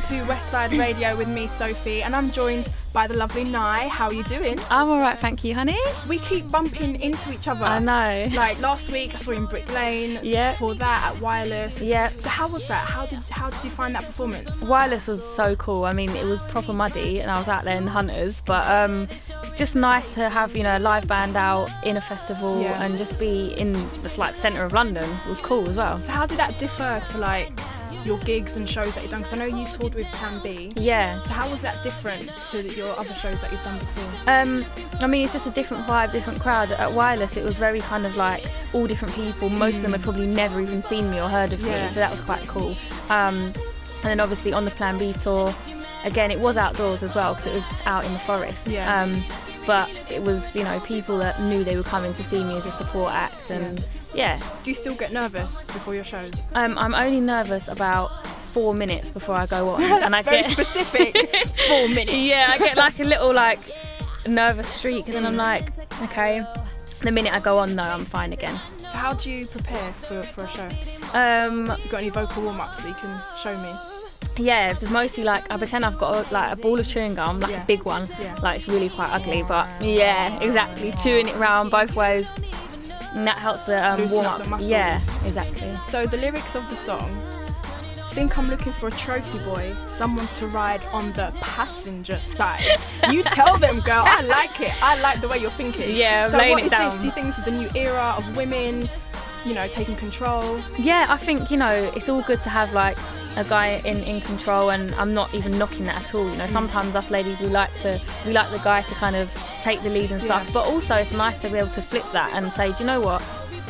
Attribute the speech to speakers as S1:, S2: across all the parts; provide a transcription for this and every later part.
S1: to Westside Radio with me, Sophie, and I'm joined by the lovely Nye. How are you doing?
S2: I'm alright, thank you, honey.
S1: We keep bumping into each other.
S2: I know.
S1: Like last week, I saw you in Brick Lane.
S2: Yeah.
S1: Before that, at Wireless.
S2: Yeah.
S1: So how was that? How did you find that performance?
S2: Wireless was so cool. I mean, it was proper muddy, and I was out there in Hunters, but just nice to have, you know, a live band out in a festival and just be in the like centre of London. It was cool as well.
S1: So how did that differ to like your gigs and shows that you've done? Because I know you toured with Plan B.
S2: Yeah.
S1: So how was that different to your other shows that you've done before?
S2: I mean, it's just a different vibe, different crowd. At Wireless, it was very kind of like all different people. Most of them had probably never even seen me or heard of me, so that was quite cool. And then obviously on the Plan B tour, again, it was outdoors as well because it was out in the forest.
S1: Yeah.
S2: But it was, you know, people that knew they were coming to see me as a support act, and yeah.
S1: Do you still get nervous before your shows?
S2: I'm only nervous about 4 minutes before I go on.
S1: That's
S2: and I
S1: very
S2: get
S1: specific. 4 minutes.
S2: Yeah, I get like a little like nervous streak, and then I'm like, okay. The minute I go on though, I'm fine again.
S1: So how do you prepare for a show?
S2: You
S1: got any vocal warm-ups that you can show me?
S2: Yeah, just mostly like I pretend I've got a ball of chewing gum, like a big one. Like it's really quite ugly, but yeah, exactly. Chewing it round both ways, and that helps to warm up.
S1: The muscles.
S2: Yeah, exactly.
S1: So the lyrics of the song: think I'm looking for a trophy boy, someone to ride on the passenger side. You tell them, girl. I like it. I like the way you're thinking.
S2: Yeah,
S1: so
S2: laying
S1: what
S2: it
S1: is
S2: down.
S1: this? Do you think this is the new era of women, you know, taking control?
S2: Yeah, I think, you know, it's all good to have like a guy in control, and I'm not even knocking that at all. You know, sometimes us ladies we like the guy to kind of take the lead and stuff, but also it's nice to be able to flip that and say, do you know what,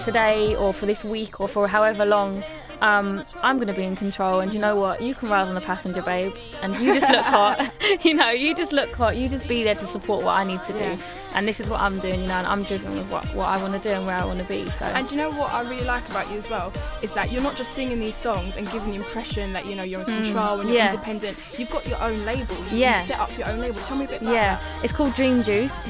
S2: today or for this week or for however long, I'm going to be in control, and you know what, you can rise on the passenger, babe, and you just look hot. You know, you just look hot, you just be there to support what I need to do, and this is what I'm doing, you know, and I'm driven with what I want to do and where I want to be. So. And
S1: you know what I really like about you as well is that you're not just singing these songs and giving the impression that, you know, you're in control and you're independent. You've got your own label. You've set up your own label. Tell me a bit about that.
S2: It's called Dream Juice.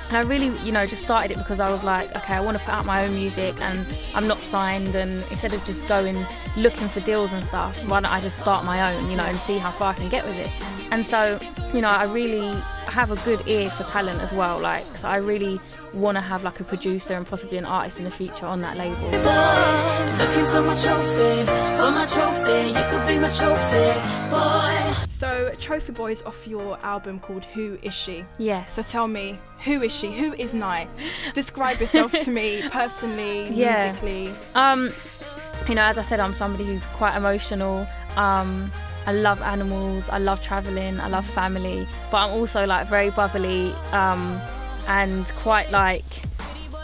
S2: And I really, you know, just started it because I was like, okay, I want to put out my own music and I'm not signed, and instead of just going looking for deals and stuff, why don't I just start my own, you know, and see how far I can get with it. And so, you know, I really have a good ear for talent as well, like, so I really want to have like a producer and possibly an artist in the future on that label.
S3: Boy, looking for my trophy, you could be my trophy, boy.
S1: So Trophy Boy is off your album called Who Is She?
S2: Yes.
S1: So tell me, who is she? Who is Nye? Describe yourself to me personally, musically.
S2: You know, as I said, I'm somebody who's quite emotional. I love animals, I love travelling, I love family, but I'm also like very bubbly and quite like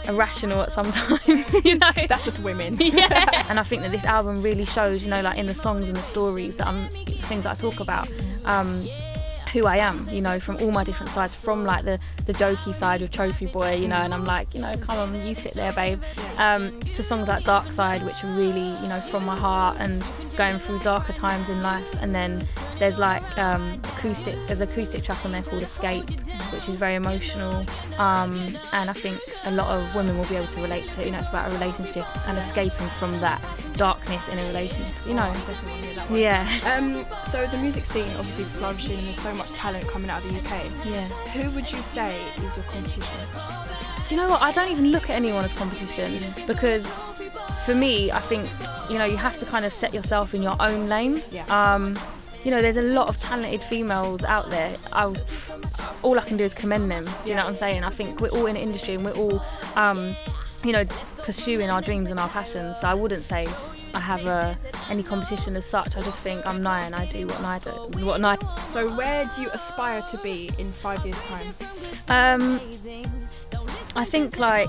S2: irrational at sometimes, you know.
S1: That's just women.
S2: Yeah. And I think that this album really shows, you know, like in the songs and the stories that things that I talk about, who I am, you know, from all my different sides, from like the jokey side with Trophy Boy, you know, and I'm like, you know, come on, you sit there, babe, to songs like Dark Side, which are really, you know, from my heart and going through darker times in life. And then there's like there's acoustic track on there called Escape, which is very emotional, and I think a lot of women will be able to relate to. You know, it's about a relationship and escaping from that darkness in a relationship, you know.
S1: I definitely want to hear that one.
S2: Yeah.
S1: So the music scene obviously is flourishing and there's so much talent coming out of the UK.
S2: Yeah.
S1: Who would you say is your competition?
S2: Do you know what, I don't even look at anyone as competition, because for me, I think, you know, you have to kind of set yourself in your own lane. You know, there's a lot of talented females out there. All I can do is commend them. Do you know what I'm saying? I think we're all in the industry and we're all, you know, pursuing our dreams and our passions. So I wouldn't say I have any competition as such. I just think I'm Nye and I do what Nye do.
S1: So where do you aspire to be in 5 years' time?
S2: I think, like,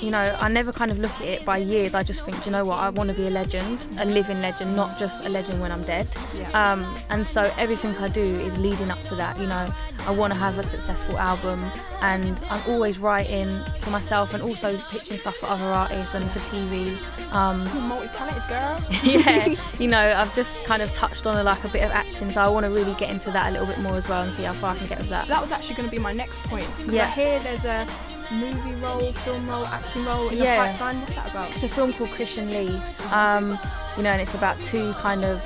S2: you know, I never kind of look at it by years. I just think, do you know what, I want to be a legend, a living legend, not just a legend when I'm dead. And so everything I do is leading up to that. You know, I want to have a successful album, and I'm always writing for myself and also pitching stuff for other artists and for TV.
S1: You're a multi-talented girl.
S2: Yeah, you know, I've just kind of touched on like a bit of acting, so I want to really get into that a little bit more as well and see how far I can get with that.
S1: That was actually going to be my next point, because I hear there's a movie role, film role, acting role in the pipeline. What's that about?
S2: It's a film called Christian Lee, you know, and it's about two kind of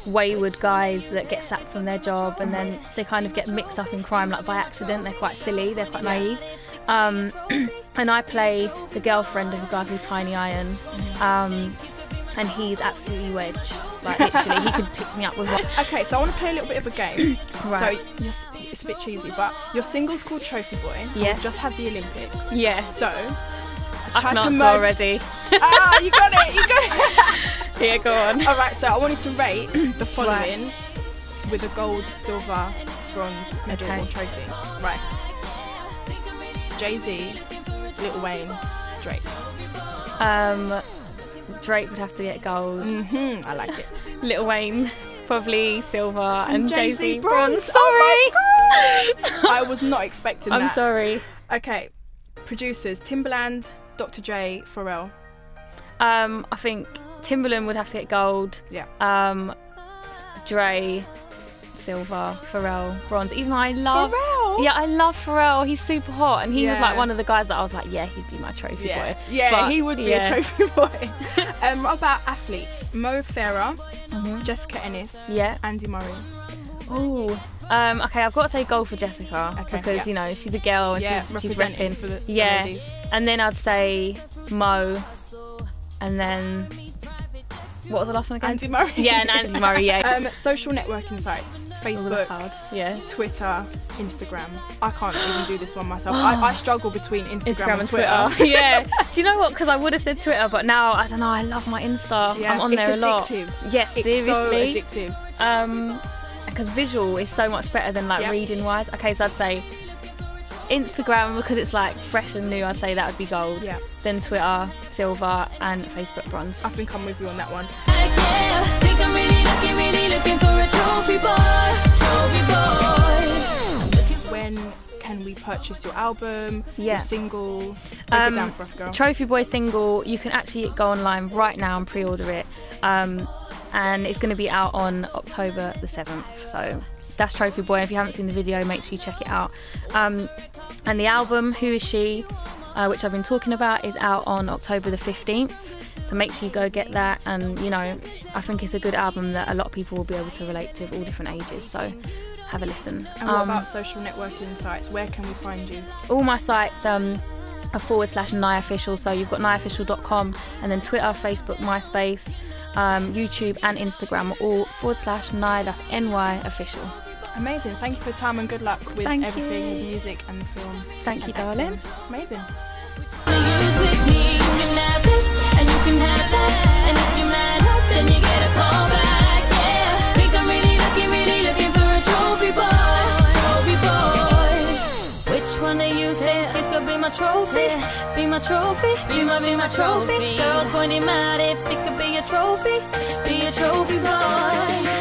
S2: wayward guys that get sacked from their job, and then they kind of get mixed up in crime like by accident. They're quite silly, they're quite naive. And I play the girlfriend of a guy called Tiny Iron, and he's absolutely wedge. Like literally, he could pick me up with one.
S1: Okay, so I want to play a little bit of a game.
S2: Right.
S1: So it's a bit cheesy, but your single's called Trophy Boy.
S2: Yes.
S1: We've just had the Olympics.
S2: Yeah.
S1: So
S2: I can answer already.
S1: You got it. You got it.
S2: Yeah, go on.
S1: All right. So I wanted to rate the following with a gold, silver, bronze medal or trophy. Right. Jay-Z, Lil Wayne, Drake.
S2: Drake would have to get gold.
S1: I like it.
S2: Lil Wayne probably silver, and Jay-Z
S1: bronze.
S2: Sorry.
S1: Oh my God. I was not expecting that.
S2: I'm sorry.
S1: Okay. Producers: Timbaland, Dr. Dre, Pharrell.
S2: I think Timbaland would have to get gold.
S1: Yeah.
S2: Dre, silver. Pharrell, bronze. Even though I love
S1: Pharrell.
S2: Yeah, I love Pharrell. He's super hot, and he was
S1: Yeah.
S2: like one of the guys that I was like, yeah, he'd be my trophy boy.
S1: Yeah,
S2: But,
S1: he would be a trophy boy. What about athletes? Mo Farah, Jessica Ennis, Andy Murray.
S2: Ooh. Okay, I've got to say gold for Jessica because
S1: yeah.
S2: you know she's a girl and she's
S1: representing
S2: repping
S1: for the
S2: yeah.
S1: ladies.
S2: And then I'd say Mo, and then what was the last one again?
S1: Andy Murray.
S2: Yeah, and Andy Murray. Yeah.
S1: Social networking sites: Facebook,
S2: Yeah.
S1: Twitter, Instagram. I can't even do this one myself. I struggle between Instagram and
S2: Twitter. Yeah. Do you know what? Because I would have said Twitter, but now I don't know. I love my Insta.
S1: Yeah.
S2: I'm on there a lot.
S1: It's addictive.
S2: Yes,
S1: It's
S2: seriously.
S1: so addictive.
S2: Because visual is so much better than like reading wise. Okay, so I'd say Instagram because it's like fresh and new. I'd say that would be gold.
S1: Yeah.
S2: Then Twitter, silver, and Facebook, bronze.
S1: I think I'm with you on that one.
S3: Think I'm really looking for a trophy boy.
S1: When can we purchase your album? Your single? Break it down for us, girl.
S2: Trophy Boy single, you can actually go online right now and pre-order it. And it's going to be out on October the 7th. So that's Trophy Boy. If you haven't seen the video, make sure you check it out. And the album, Who Is She, which I've been talking about, is out on October the 15th. So make sure you go get that. And, you know, I think it's a good album that a lot of people will be able to relate to of all different ages. So have a listen.
S1: And what about social networking sites? Where can we find you?
S2: All my sites are /NaiOfficial. So you've got naiofficial.com, and then Twitter, Facebook, MySpace, YouTube and Instagram are all /Nai, that's NY official.
S1: Amazing. Thank you for your time and good luck with
S2: Thank
S1: everything,
S2: you.
S1: with the music and the film.
S2: Thank you, darling.
S1: Amazing.
S3: Use with me, you can have this and you can have that, and if you're mad, then you get a call back. Yeah, think I'm really looking for a trophy boy. Which one do you think it could be my trophy? Be my trophy, be my trophy. Girls pointing mad if it could be a trophy boy.